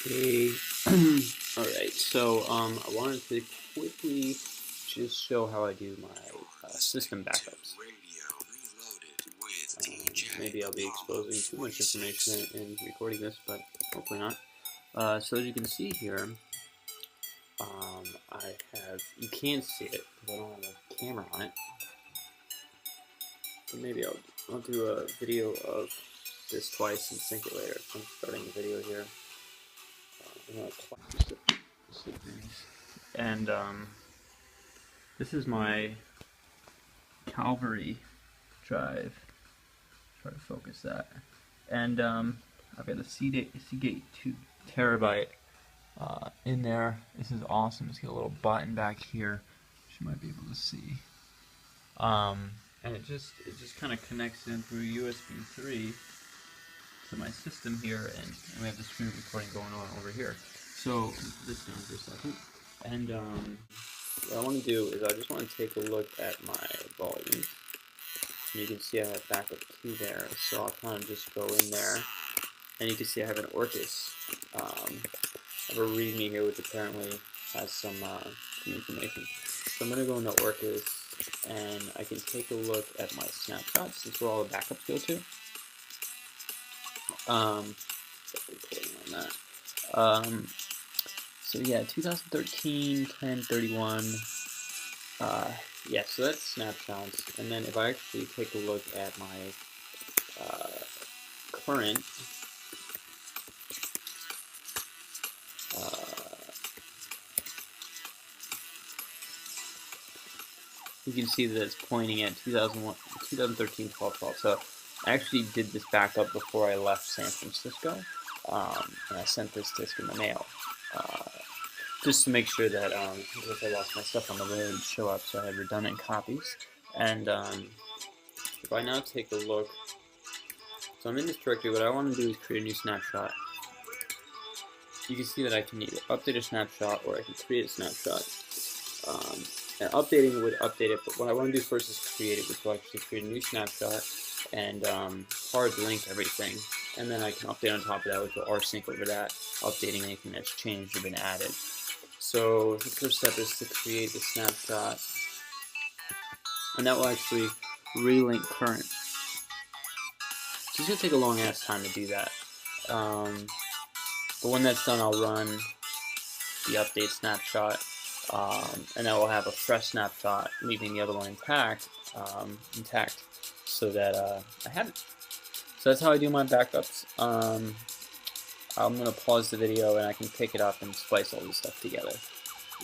Hey, alright, so I wanted to quickly just show how I do my system backups. Maybe I'll be exposing too much information in recording this, but hopefully not. So as you can see here, I have, you can't see it because I don't have a camera on it, but maybe I'll do a video of this twice and sync it later. I'm starting the video here. And this is my Calvary drive. Try to focus that. And I've got a Seagate 2 terabyte in there. This is awesome. It's got a little button back here, which you might be able to see. And it just kind of connects in through USB 3 to my system here, and we have the screen recording going on over here. So this down for a second. And what I want to do is I just want to take a look at my volume. And you can see I have backup 2 there, so I'll kind of just go in there, and you can see I have an Orcus. I have a README here which apparently has some information. So I'm going to go into Orcus, and I can take a look at my snapshots. This is where all the backups go to. Recording on that. So yeah, 2013, 10, 31. Yeah, so that's snapshots. And then if I actually take a look at my current, you can see that it's pointing at 2013, 12, 12. So I actually did this backup before I left San Francisco, and I sent this disk in the mail. Just to make sure that if I lost my stuff on the way, it would show up, so I had redundant copies. And if I now take a look, so I'm in this directory, what I want to do is create a new snapshot. You can see that I can either update a snapshot or I can create a snapshot. And updating would update it, but what I want to do first is create it, which will actually create a new snapshot and hard link everything. And then I can update on top of that, which will rsync over that, updating anything that's changed or been added. So the first step is to create the snapshot, and that will actually relink current. So it's going to take a long ass time to do that. But when that's done, I'll run the update snapshot, and that will have a fresh snapshot, leaving the other one intact, so that I have it. So that's how I do my backups. I'm going to pause the video and I can pick it up and splice all this stuff together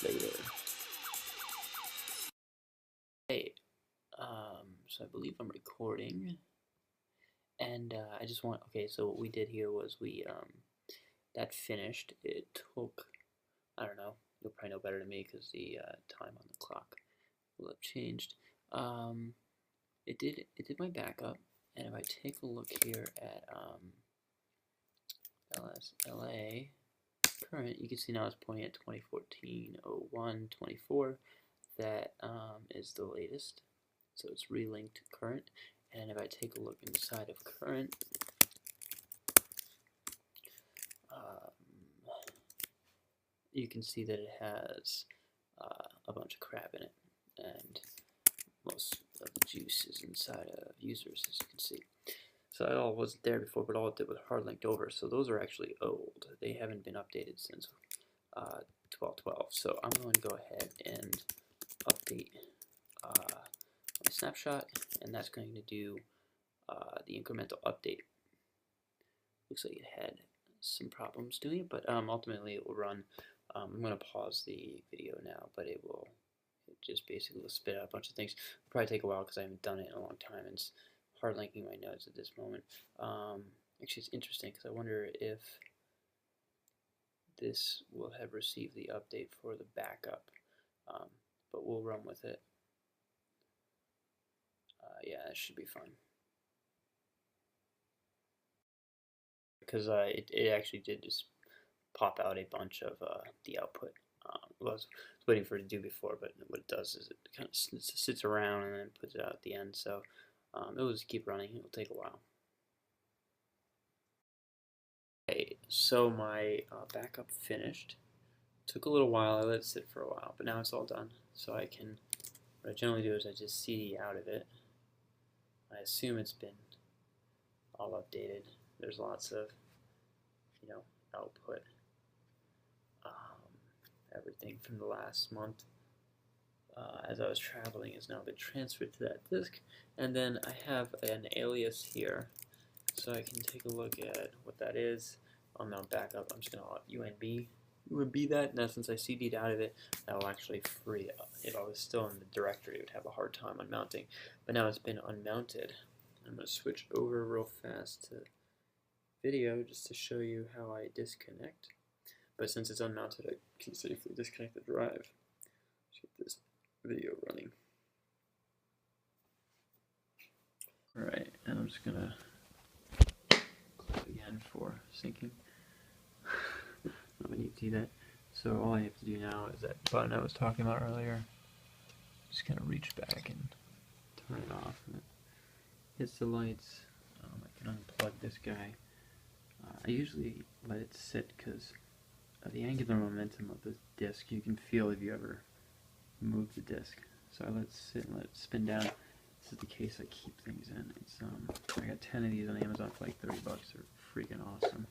later. Hey, so I believe I'm recording, and I just want, okay, so what we did here was we, that finished. It took, I don't know, you'll probably know better than me because the time on the clock will have changed. It did my backup, and if I take a look here at LSLA current, you can see now it's pointing at 2014-01-24. That is the latest, so it's relinked to current. And if I take a look inside of current, you can see that it has a bunch of crap in it, and most of the juice is inside of users, as you can see. So that all wasn't there before, but all it did was hard linked over. So those are actually old. They haven't been updated since 12.12. So I'm going to go ahead and update my snapshot, and that's going to do the incremental update. Looks like it had some problems doing it, but ultimately it will run. I'm going to pause the video now, but it just basically will spit out a bunch of things. It'll probably take a while because I haven't done it in a long time, and it's hard linking my nodes at this moment. Actually, it's interesting because I wonder if this will have received the update for the backup, but we'll run with it. Yeah, that should be fine. Because it actually did just pop out a bunch of the output. Well, I was waiting for it to do before, but what it does is it kind of sits around and then puts it out at the end. So it will just keep running. It will take a while. Okay, So my backup finished. Took a little while. I let it sit for a while, but now it's all done. So I can. What I generally do is I just CD out of it. I assume it's been all updated. There's lots of, output. Everything from the last month, as I was traveling, has now been transferred to that disk. And then I have an alias here, so I can take a look at what that is. I'll now back up. I'm just going to UNB that. Now, since I CD'd out of it, that will actually free up. If I was still in the directory, it would have a hard time unmounting. But now it's been unmounted. I'm going to switch over real fast to video just to show you how I disconnect. But since it's unmounted, I can safely disconnect the drive. Let's get this video running. Alright, and I'm just going to click again for syncing. Not need to do that. So all I have to do now is that button I was talking about earlier. Just kind of reach back and turn it off. And it hits the lights. I can unplug this guy. I usually let it sit because the angular momentum of the disc you can feel if you ever move the disc. So I let it sit and let it spin down. This is the case I keep things in. It's I got 10 of these on Amazon for like $30. They're freaking awesome.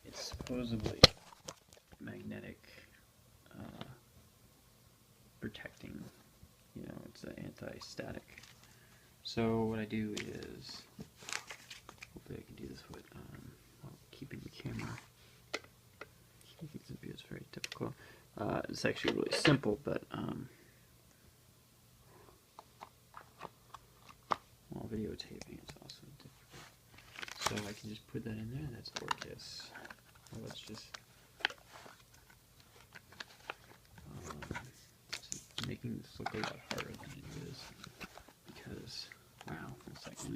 It's supposedly magnetic protecting. It's anti-static. So what I do is, hopefully I can do this with while keeping the camera. This video is very difficult. It's actually really simple, but while videotaping it's also difficult. So I can just put that in there. That's Orcus. Well, let's just making this look a lot harder than it is because wow, it's like so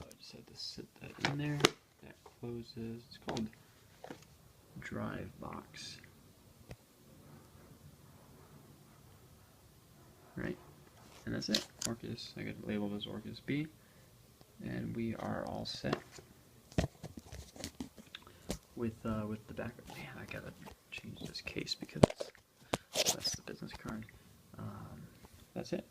I just had to sit that in there. That closes. It's called Drive Box. Right, and that's it. Orcus. I got it labeled as Orcus B, and we are all set with the backup. Man, I gotta change this case because that's the business card. That's it.